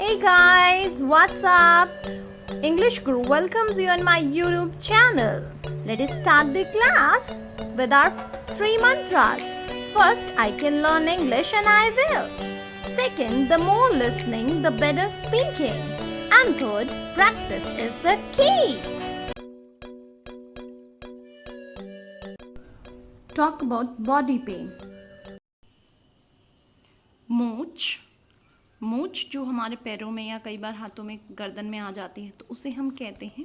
Hey guys, what's up? English Guru welcomes you on my YouTube channel. Let us start the class with our 3 mantras. First, I can learn English and I will. Second, the more listening, the better speaking. And third, practice is the key. Talk about body pain. मोच जो हमारे पैरों में या कई बार हाथों में गर्दन में आ जाती है तो उसे हम कहते हैं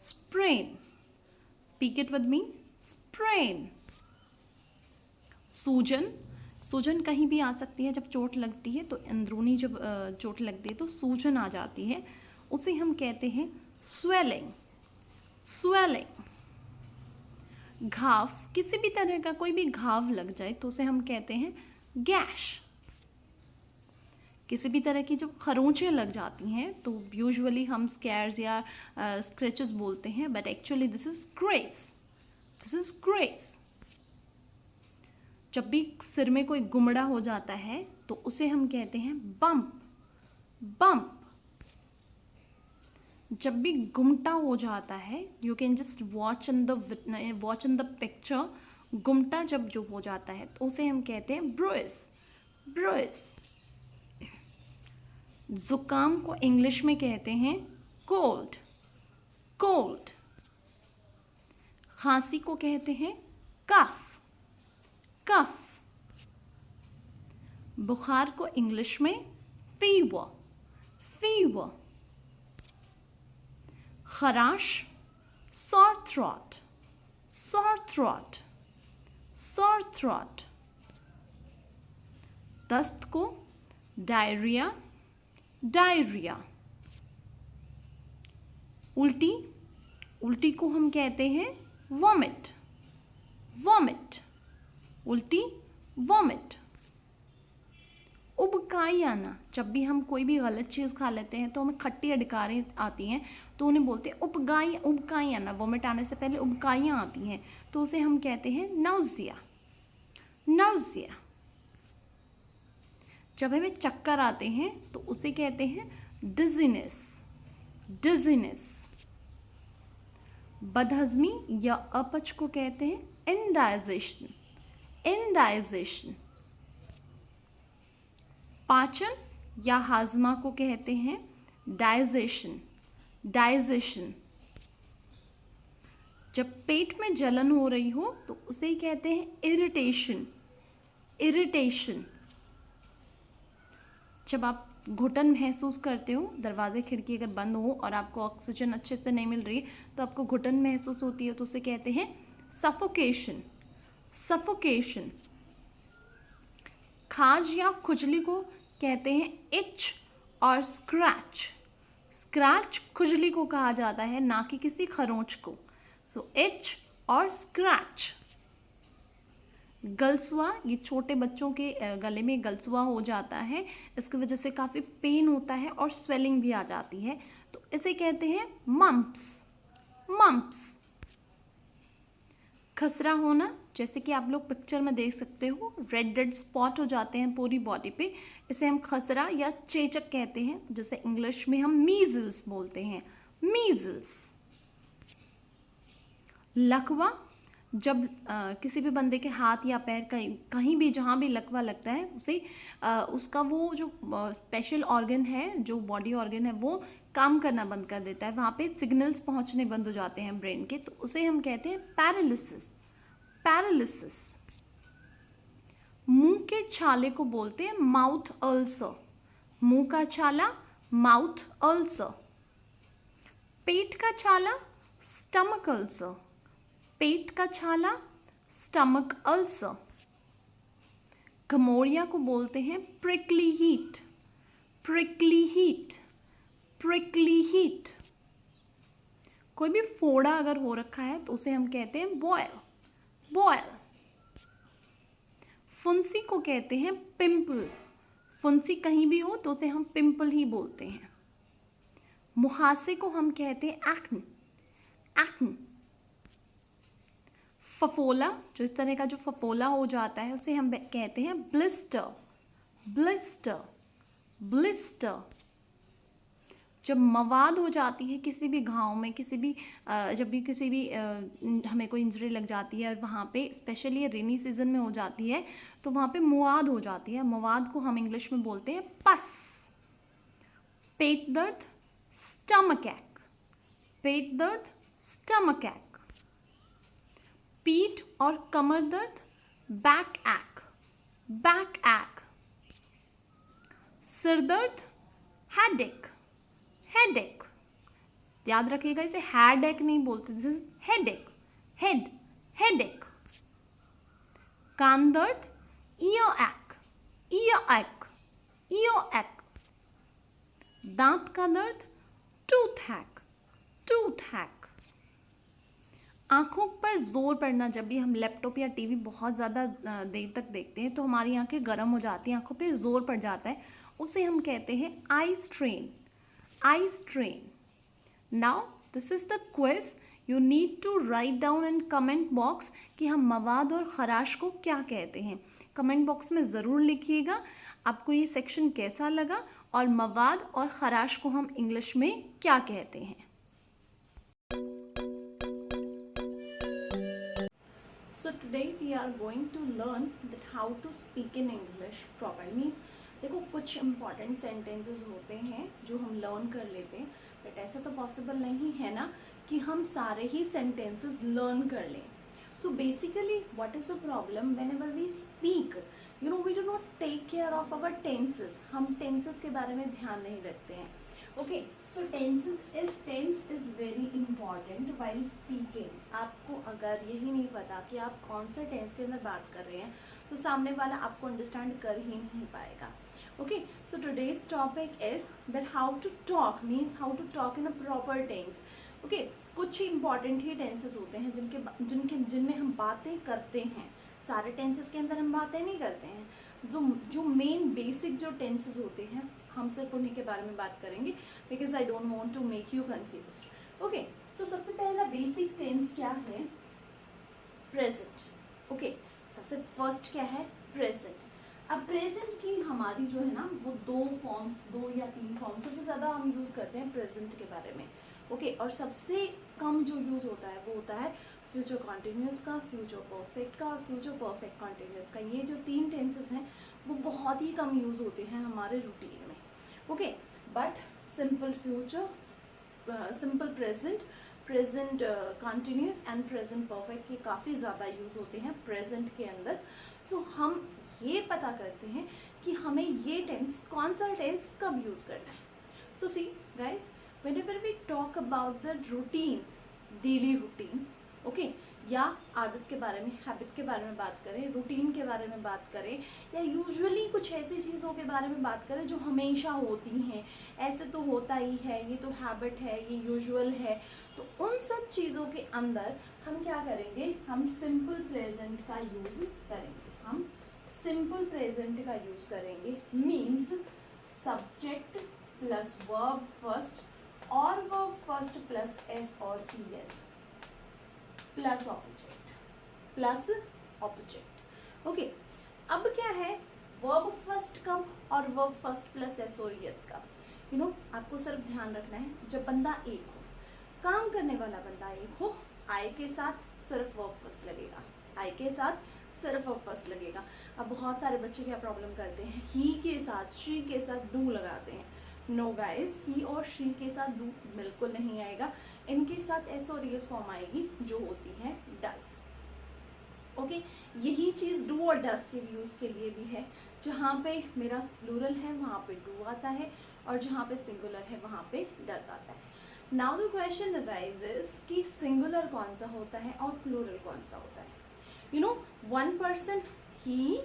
sprain. Speak it with me. Sprain. सूजन कहीं भी आ सकती है. जब चोट लगती है तो अंदरूनी जब चोट लगती है तो सूजन आ जाती है, उसे हम कहते हैं स्वेलिंग. घाव, किसी भी तरह का कोई भी घाव लग जाए तो उसे हम कहते हैं गैश. किसी भी तरह की जब खरोंचें लग जाती हैं तो यूजुअली हम स्कैर्स या स्क्रैचेस बोलते हैं, but actually this is grace. जब भी सिर में कोई गुमड़ा हो जाता है तो उसे हम कहते हैं बम्प. जब भी गुमटा हो जाता है, you can just watch in the picture. गुमटा जब जो हो जाता है तो उसे हम कहते हैं ब्रुइस. जुकाम को इंग्लिश में कहते हैं कोल्ड. खांसी को कहते हैं कफ. बुखार को इंग्लिश में फीवर. खराश sore throat. दस्त को डायरिया. उल्टी को हम कहते हैं वॉमिट. उबकाई आना, जब भी हम कोई भी गलत चीज़ खा लेते हैं तो हमें खट्टी अडकारें आती हैं तो उन्हें बोलते हैं उबकाई आना. वॉमिट आने से पहले उबकाइयाँ आती हैं तो उसे हम कहते हैं नाउजिया. जब हमें चक्कर आते हैं तो उसे कहते हैं डिजीनेस. बदहजमी या अपच को कहते हैं इंडाइजेशन. पाचन या हाजमा को कहते हैं डाइजेशन. जब पेट में जलन हो रही हो तो उसे कहते हैं इरिटेशन. जब आप घुटन महसूस करते हो, दरवाजे खिड़की अगर बंद हो और आपको ऑक्सीजन अच्छे से नहीं मिल रही तो आपको घुटन महसूस होती है तो उसे कहते हैं सफोकेशन. खाज या खुजली को कहते हैं इच और स्क्रैच खुजली को कहा जाता है, ना कि किसी खरोंच को. तो इच और स्क्रैच. गलसुआ, ये छोटे बच्चों के गले में गलसुआ हो जाता है, इसकी वजह से काफ़ी पेन होता है और स्वेलिंग भी आ जाती है तो इसे कहते हैं मम्प्स. खसरा होना, जैसे कि आप लोग पिक्चर में देख सकते हो, रेड स्पॉट हो जाते हैं पूरी बॉडी पे, इसे हम खसरा या चेचक कहते हैं, जिसे इंग्लिश में हम मीजल्स बोलते हैं. लकवा, जब किसी भी बंदे के हाथ या पैर कहीं भी जहाँ भी लकवा लगता है उसे उसका वो जो स्पेशल ऑर्गन है, जो बॉडी ऑर्गन है, वो काम करना बंद कर देता है. वहाँ पे सिग्नल्स पहुँचने बंद हो जाते हैं ब्रेन के, तो उसे हम कहते हैं पैरालिसिस. मुंह के छाले को बोलते हैं माउथ अल्सर. मुंह का छाला माउथ अल्सर. पेट का छाला स्टमक अल्सर. पेट का छाला स्टमक अल्सर. घमौड़िया को बोलते हैं प्रिकली हीट. कोई भी फोड़ा अगर हो रखा है तो उसे हम कहते हैं बॉयल. फुंसी को कहते हैं पिंपल. फुंसी कहीं भी हो तो उसे हम पिंपल ही बोलते हैं. मुहासे को हम कहते हैं एक्ने. फफोला, जो इस तरह का जो फफोला हो जाता है उसे हम कहते हैं ब्लिस्टर. जब मवाद हो जाती है किसी भी घाव में, किसी भी जब भी किसी भी हमें कोई इंजरी लग जाती है और वहाँ पे स्पेशली रेनी सीजन में हो जाती है तो वहाँ पे मुआद हो जाती है। मवाद को हम इंग्लिश में बोलते हैं पस। पेट दर्द, स्टमक एक। पेट दर्द, स्टमक एक। पीठ और कमर दर्द, बैक एक। बैक एक। सिर दर्द, हेडेक। हेडेक। याद रखिएगा, इसे हेडेक नहीं बोलते, this is headache. Head, headache. कान दर्द, ईयर एक। ईयर एक। ईयर एक। दांत का दर्द, टूथ हैक। Tooth hack. आंखों पर जोर पड़ना, जब भी हम लैपटॉप या टीवी बहुत ज़्यादा देर तक देखते हैं तो हमारी आंखें गर्म हो जाती हैं, आंखों पे जोर पड़ जाता है, उसे हम कहते हैं eye strain. Eye strain. Now this is the quiz, you need to write down in comment box कि हम मवाद और खराश को क्या कहते हैं। कमेंट बॉक्स में ज़रूर लिखिएगा आपको ये सेक्शन कैसा लगा और मवाद और खराश को हम इंग्लिश में क्या कहते हैं। So today we are going to learn that how to speak in English properly. देखो कुछ important sentences होते हैं जो हम learn कर लेते हैं, but ऐसा तो possible नहीं है ना कि हम सारे ही sentences learn कर लें. So basically what is the problem whenever we speak? You know, we do not take care of our tenses. हम tenses के बारे में ध्यान नहीं रखते हैं. Okay, so tense is very important while speaking. आपको अगर यही नहीं पता कि आप कौन से tense के अंदर बात कर रहे हैं तो सामने वाला आपको understand कर ही नहीं पाएगा. Okay, so today's topic is that how to talk, means how to talk in a proper tense. Okay, कुछ ही important ही tenses होते हैं जिनमें हम बातें करते हैं. सारे tenses के अंदर हम बातें नहीं करते हैं. जो मेन बेसिक जो टेंसेस होते हैं हम सिर्फ उन्हीं के बारे में बात करेंगे, because I don't want to make you confused. Okay, so सबसे पहला बेसिक टेंस क्या है? प्रेजेंट. ओके, सबसे फर्स्ट क्या है? प्रेजेंट. अब प्रेजेंट की हमारी जो है ना वो दो या तीन फॉर्म्स सबसे ज़्यादा हम यूज़ करते हैं प्रेजेंट के बारे में. ओके, और सबसे कम जो यूज़ होता है वो होता है फ्यूचर कॉन्टिन्यूस का, फ्यूचर परफेक्ट का और फ्यूचर परफेक्ट कॉन्टिन्यूस का. ये जो तीन टेंसेस हैं वो बहुत ही कम यूज़ होते हैं हमारे रूटीन में. Okay, but simple future, simple present, present continuous and present perfect के काफ़ी ज़्यादा यूज़ होते हैं प्रेजेंट के अंदर. सो हम ये पता करते हैं कि हमें ये टेंस, कौन सा टेंस कब यूज़ करना है. So see guys, whenever we talk about the routine, daily routine, okay, या आदत के बारे में, हैबिट के बारे में बात करें, रूटीन के बारे में बात करें, या यूजुअली कुछ ऐसी चीज़ों के बारे में बात करें जो हमेशा होती हैं, ऐसे तो होता ही है, ये तो हैबिट है, ये यूजुअल है, तो उन सब चीज़ों के अंदर हम क्या करेंगे? हम सिंपल प्रेजेंट का यूज़ करेंगे. हम सिंपल प्रेजेंट का यूज़ करेंगे. Means subject plus verb first और वर्ब फर्स्ट प्लस एस और ईएस प्लस ऑब्जेक्ट. ओके, अब क्या है? वर्ब फर्स्ट कब और वर्ब फर्स्ट प्लस एस और एस कब? यू नो, आपको सिर्फ ध्यान रखना है जब बंदा एक हो, काम करने वाला बंदा एक हो, आई के साथ सिर्फ वर्ब फर्स्ट लगेगा. आई के साथ सिर्फ वर्ब फर्स्ट लगेगा. अब बहुत सारे बच्चे क्या प्रॉब्लम करते हैं? ही के साथ, शी के साथ डू लगाते हैं. नो गाइज, ही और शी के साथ डू बिल्कुल नहीं आएगा. इनके साथ एस और एस फॉर्म आएगी जो होती है डस. ओके, यही चीज़ डू और डस के यूज़ के लिए भी है. जहाँ पे मेरा प्लूरल है वहाँ पे डू आता है और जहाँ पे सिंगुलर है वहाँ पे डस आता है. नाउ द क्वेश्चन अराइजेस कि सिंगुलर कौन सा होता है और प्लूरल कौन सा होता है. You know, one person, he,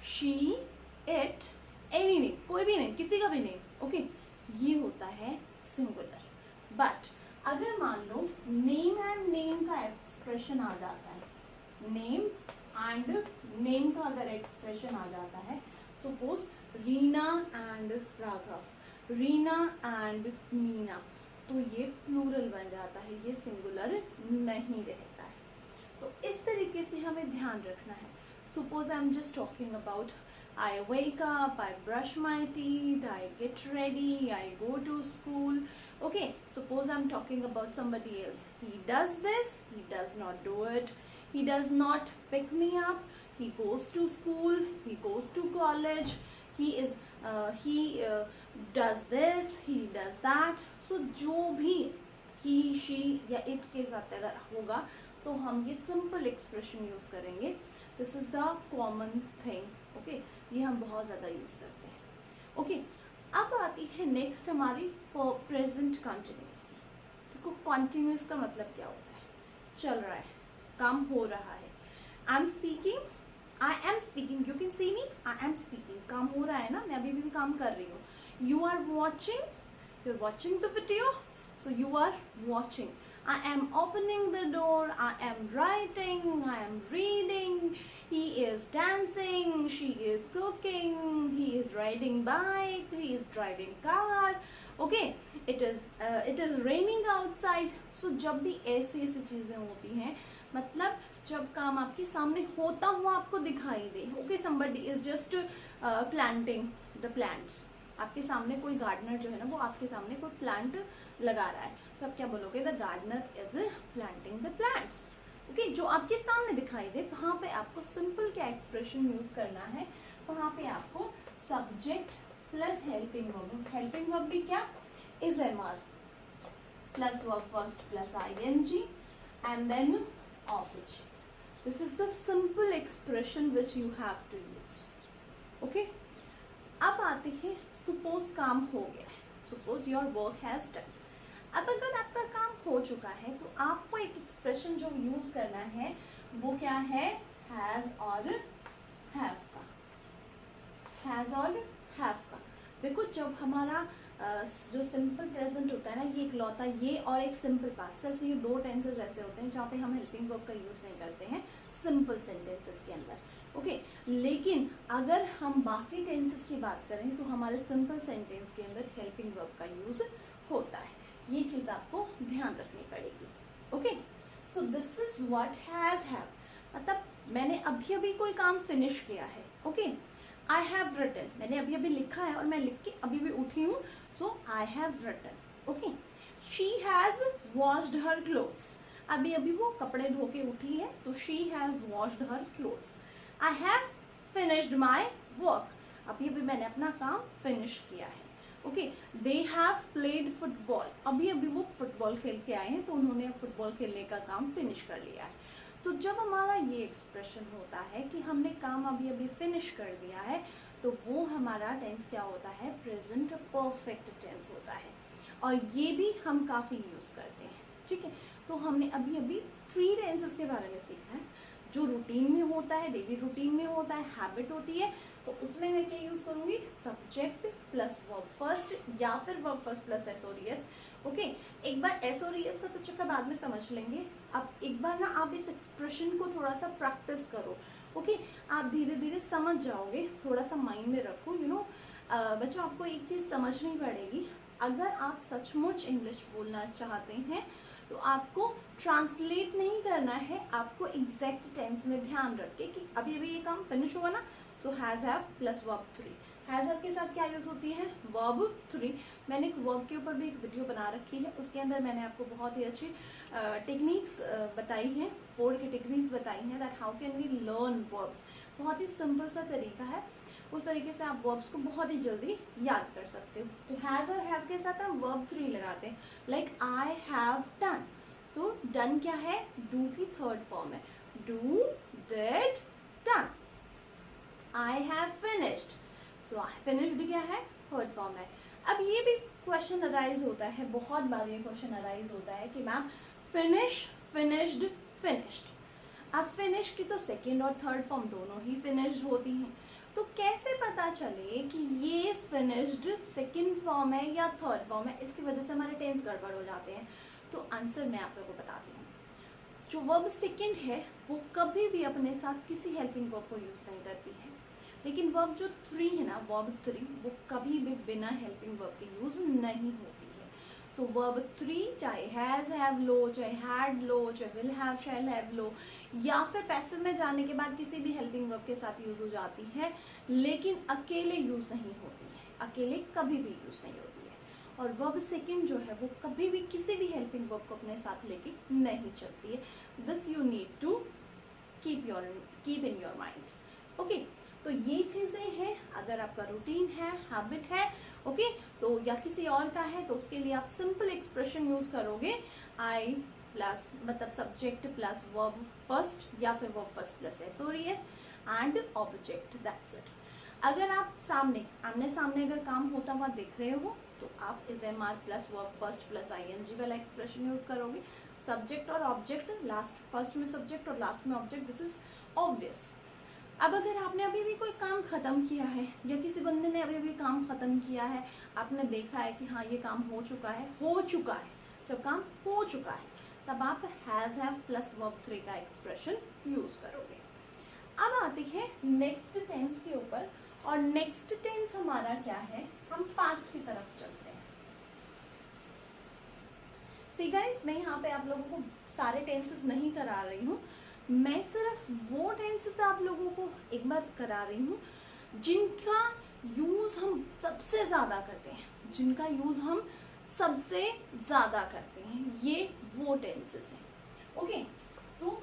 she, it, any name, कोई भी नेम, किसी का भी नेम, ओके, ये होता है सिंगुलर. बट अगर मान लो नेम एंड नेम का एक्सप्रेशन आ जाता है, नेम एंड नेम का अगर एक्सप्रेशन आ जाता है, suppose Reena and Raghav, Reena and Meena, तो ये प्लूरल बन जाता है, ये सिंगुलर नहीं रहता है. तो इस तरीके से हमें ध्यान रखना है. Suppose I am just talking about I wake up, I brush my teeth, I get ready, I go to school. Okay, suppose I'm talking about somebody else. He does this, he does not do it, he does not pick me up, he goes to school, he goes to college, he does this, he does that. So जो भी he, she या it के साथ अगर होगा तो हम ये सिंपल एक्सप्रेशन यूज करेंगे. This is the common thing. Okay, ये हम बहुत ज़्यादा यूज करते हैं. ओके, अब आती है नेक्स्ट हमारी प्रेजेंट कंटिन्यूस की. देखो कंटिन्यूस का मतलब क्या होता है? चल रहा है, काम हो रहा है. I am speaking, I am speaking, you can see me, I am speaking, काम हो रहा है ना, मैं अभी भी काम कर रही हूँ. You are watching, you are watching the video, so you are watching. I am opening the door, I am writing, I am reading, he is dancing, she is cooking, he is riding bike, he is driving car. Okay, it is raining outside. So जब भी ऐसी चीज़ें होती हैं, मतलब जब काम आपके सामने होता हुआ आपको दिखाई दे. Okay, somebody is just planting the plants. आपके सामने कोई गार्डनर जो है ना, वो आपके सामने कोई प्लांट लगा रहा है, तो आप क्या बोलोगे? The gardener is planting the plants. Okay, जो आपके सामने दिखाई दे वहाँ पे आपको सिंपल क्या एक्सप्रेशन यूज करना है? वहाँ पे आपको subject plus helping verb. Helping verb भी क्या? Is am are plus verb first plus ING and then object. This is the simple expression which you have to use. Okay, अब आते हैं सपोज काम हो गया है. Suppose your work has done. अब अगर आपका काम हो चुका है तो आपको एक एक्सप्रेशन जो यूज करना है वो क्या है? हैज और हैव का. हैज और हैव का. देखो जब हमारा जो सिंपल प्रेजेंट होता है ना, ये इकलौता ये और एक सिंपल पास्ट, सिर्फ ये दो टेंसेस ऐसे होते हैं जहाँ पे हम हेल्पिंग वर्ब का यूज नहीं करते हैं सिंपल सेंटेंसेस के अंदर. ओके, लेकिन अगर हम बाकी टेंसेस की बात करें तो हमारे सिंपल सेंटेंस के अंदर हेल्पिंग वर्ब का यूज होता है. ये चीज़ आपको ध्यान रखनी पड़ेगी. Okay, so this is what has have. मतलब मैंने अभी अभी कोई काम फिनिश किया है. ओके, आई हैव रिटन, मैंने अभी अभी लिखा है और मैं लिख के अभी भी उठी हूँ, so I have written. Okay, she has washed her clothes. अभी अभी वो कपड़े धो के उठी है, तो she has washed her clothes. I have finished my work. अभी अभी मैंने अपना काम फिनिश किया है. Okay, they have played football. अभी अभी वो फुटबॉल खेल के आए हैं, तो उन्होंने फुटबॉल खेलने का काम फिनिश कर लिया है. तो जब हमारा ये एक्सप्रेशन होता है कि हमने काम अभी अभी फिनिश कर दिया है, तो वो हमारा टेंस क्या होता है? प्रेजेंट परफेक्ट टेंस होता है. और ये भी हम काफ़ी यूज़ करते हैं. ठीक है, तो हमने अभी अभी 3 टेंसेस के बारे में सीखा है. जो रूटीन में होता है, डेली रूटीन में होता है, हैबिट होती है, तो उसमें मैं क्या यूज़ करूँगी? सब्जेक्ट प्लस वर्ब फर्स्ट या फिर verb first plus SOS. Okay, एक बार SOS का तो चक्कर बाद में समझ लेंगे. अब एक बार ना आप इस एक्सप्रेशन को थोड़ा सा प्रैक्टिस करो. ओके, आप धीरे धीरे समझ जाओगे. थोड़ा सा माइंड में रखो. बच्चों, आपको एक चीज़ समझनी पड़ेगी. अगर आप सचमुच इंग्लिश बोलना चाहते हैं तो आपको ट्रांसलेट नहीं करना है, आपको एग्जैक्ट टेंस में ध्यान रख के कि अभी अभी ये काम फिनिश हुआ ना, so has have plus verb 3. Has have के साथ क्या यूज होती है? वर्ब 3. मैंने एक वर्ब के ऊपर भी एक वीडियो बना रखी है, उसके अंदर मैंने आपको बहुत ही अच्छी टेक्निक्स बताई हैं, 4 कैटेगरीज बताई हैं that how can we learn verbs. बहुत ही सिंपल सा तरीका है, उस तरीके से आप वर्ब्स को बहुत ही जल्दी याद कर सकते हो. तो हैज और हैव के साथ हम वर्ब 3 लगाते हैं. Like I have done. तो डन क्या है? डू की थर्ड फॉर्म है. Do, did, done. I have finished. So finished क्या है? थर्ड फॉर्म है. अब ये भी क्वेश्चन अराइज होता है, बहुत बार ये क्वेश्चन अराइज होता है कि मैम फिनिश, फिनिश्ड, फिनिश्ड. अब फिनिश की तो सेकेंड और थर्ड फॉर्म दोनों ही फिनिश्ड होती हैं, तो कैसे पता चले कि ये फिनिश्ड सेकेंड फॉर्म है या थर्ड फॉर्म है? इसकी वजह से हमारे टेंस गड़बड़ हो जाते हैं. तो आंसर मैं आप लोगों को बताती हूँ. जो वर्ब सेकेंड है वो कभी भी अपने साथ किसी हेल्पिंग वर्ब को यूज नहीं करती है, लेकिन वर्ब जो 3 है ना, वर्ब 3, वो कभी भी बिना हेल्पिंग वर्ब के यूज नहीं होती है. सो वर्ब 3 चाहे हैज हैव लो, चाहे हैड लो, चाहे will have, shall have low, या फिर पैसिव में जाने के बाद किसी भी हेल्पिंग वर्ब के साथ यूज हो जाती है, लेकिन अकेले यूज नहीं होती है. अकेले कभी भी यूज नहीं होती है. और वर्ब सेकंड जो है वो कभी भी किसी भी हेल्पिंग वर्ब को अपने साथ लेके नहीं चलती है. This you need to keep in your mind. Okay, तो ये चीज़ें हैं. अगर आपका रूटीन है, हैबिट है, ओके, तो या किसी और का है, तो उसके लिए आप सिंपल एक्सप्रेशन यूज करोगे. आई प्लस मतलब सब्जेक्ट प्लस वर्ब फर्स्ट या फिर verb first plus s or es and object, that's it. अगर आप आमने सामने अगर काम होता हुआ देख रहे हो तो आप is am are plus verb first plus ING वाला एक्सप्रेशन यूज करोगे. सब्जेक्ट और ऑब्जेक्ट, लास्ट फर्स्ट में सब्जेक्ट और लास्ट में ऑब्जेक्ट, दिस इज ऑब्वियस. अब अगर आपने अभी भी कोई काम खत्म किया है या किसी बंदे ने अभी भी काम खत्म किया है, आपने देखा है कि हाँ ये काम हो चुका है, जब काम हो चुका है तब आप हैज हैव प्लस वर्ब 3 का एक्सप्रेशन यूज करोगे. अब आते हैं नेक्स्ट टेंस के ऊपर, और नेक्स्ट टेंस हमारा क्या है, हम पास्ट की तरफ चलते हैं. सी गाइस, मैं यहाँ पे आप लोगों को सारे टेंसेस नहीं करा रही हूँ, मैं सिर्फ वो टेंसेस आप लोगों को एक बार करा रही हूँ जिनका यूज हम सबसे ज्यादा करते हैं, ये वो टेंसेस हैं. ओके, तो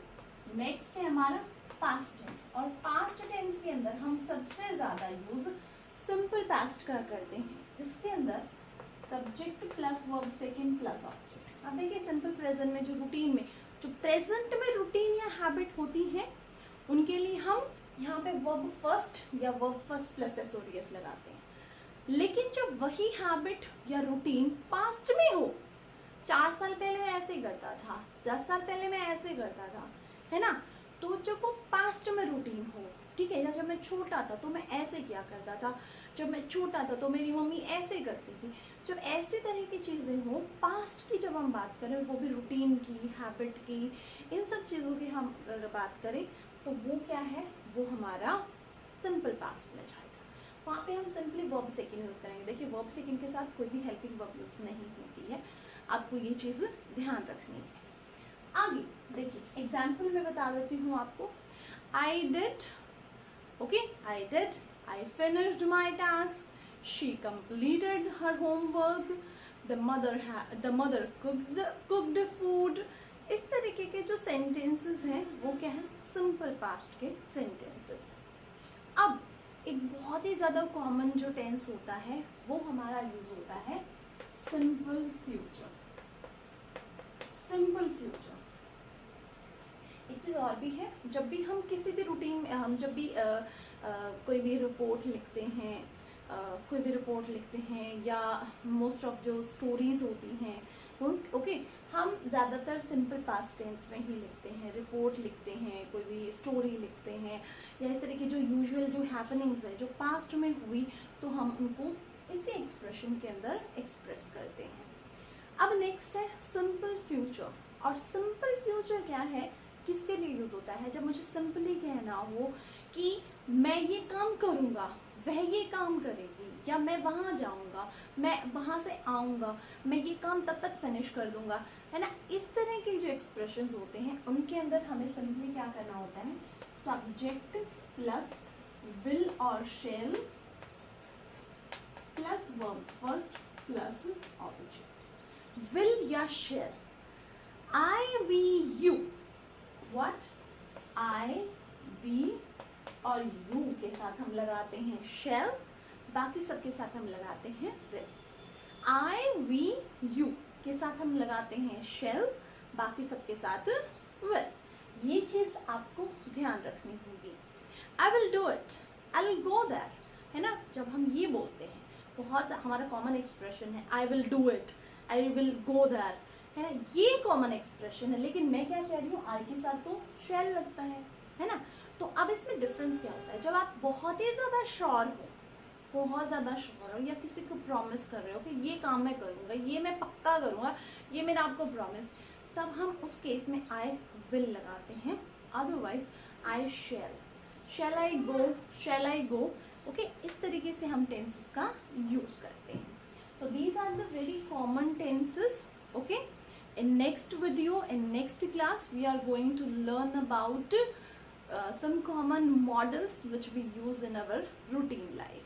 नेक्स्ट है हमारा पास्ट टेंस, और पास्ट टेंस के अंदर हम सबसे ज्यादा यूज सिंपल पास्ट का करते हैं, जिसके अंदर subject plus verb second plus object. अब देखिए सिंपल प्रेजेंट में जो प्रेजेंट में रूटीन या हैबिट होती है, उनके लिए हम यहाँ पे वर्ब फर्स्ट या वर्ब फर्स्ट प्लस एसओआरईएस लगाते हैं. लेकिन जब वही हैबिट या रूटीन पास्ट में हो, 4 साल पहले मैं ऐसे करता था, 10 साल पहले मैं ऐसे करता था, है ना, तो जब वो पास्ट में रूटीन हो, ठीक है, या जब मैं छोटा था तो मैं ऐसे क्या करता था, जब मैं छोटा था तो मेरी मम्मी ऐसे करती थी, जब ऐसे तरह की चीज़ें हो पास्ट की, जब हम बात करें वो भी रूटीन की, हैबिट की, इन सब चीज़ों की हम अगर बात करें तो वो क्या है, वो हमारा सिंपल पास्ट में जाएगा. वहाँ पे हम सिंपली वर्ब सेकंड यूज़ करेंगे. देखिए वर्ब सेकंड के साथ कोई भी हेल्पिंग वर्ब यूज़ नहीं होती है, आपको ये चीज़ ध्यान रखनी है. आगे देखिए एग्जाम्पल में बता देती हूँ आपको. I did, okay, I finished my task. She completed her homework. The mother cooked food. इस तरीके के जो सेंटेंसेस हैं वो क्या है, सिंपल पास्ट के सेंटेंसेस. अब एक बहुत ही ज़्यादा कॉमन जो टेंस होता है वो हमारा यूज होता है सिंपल फ्यूचर. एक चीज़ और भी है, जब भी हम किसी भी रूटीन में, हम जब भी कोई भी रिपोर्ट लिखते हैं या मोस्ट ऑफ जो स्टोरीज होती हैं, ओके, हम ज़्यादातर सिंपल पास्ट टेंस में ही लिखते हैं. रिपोर्ट लिखते हैं, कोई भी स्टोरी लिखते हैं, या इस तरह की जो यूजुअल जो हैपनिंग्स है जो पास्ट में हुई, तो हम उनको इसी एक्सप्रेशन के अंदर एक्सप्रेस करते हैं. अब नेक्स्ट है सिंपल फ्यूचर. और सिंपल फ्यूचर क्या है, किसके लिए यूज होता है, जब मुझे सिंपली कहना हो कि मैं ये काम करूँगा, वह ये काम करेगी, या मैं वहाँ जाऊँगा, मैं वहाँ से आऊँगा, मैं ये काम तब तक फिनिश कर दूँगा, है ना. इस तरह के जो एक्सप्रेशंस होते हैं उनके अंदर हमें सिंपली क्या करना होता है, सब्जेक्ट प्लस विल और shall plus verb first plus object. Will या shall, I we you, what, I we और यू के साथ हम लगाते हैं शेल, बाकी सबके साथ हम लगाते हैं विल. आई वी यू के साथ हम लगाते हैं शेल, बाकी सबके साथ विल. ये चीज आपको ध्यान रखनी होगी. I will do it, I will go there, है ना. जब हम ये बोलते हैं, बहुत हमारा कॉमन एक्सप्रेशन है I will do it, I will go there, है ना, ये कॉमन एक्सप्रेशन है. लेकिन मैं क्या कह रही हूँ, आई के साथ तो शेल लगता है ना. तो अब इसमें डिफरेंस क्या होता है, जब आप बहुत ही ज़्यादा श्योर हो या किसी को प्रॉमिस कर रहे हो कि ये काम मैं करूँगा, ये मैं पक्का करूँगा, ये मेरा आपको प्रॉमिस, तब हम उस केस में आई विल लगाते हैं. Otherwise I shell I go, okay, इस तरीके से हम टेंसेस का यूज करते हैं. So these are the very common tenses. Okay, in next video, in next class, we are going to learn about some common models which we use in our routine life.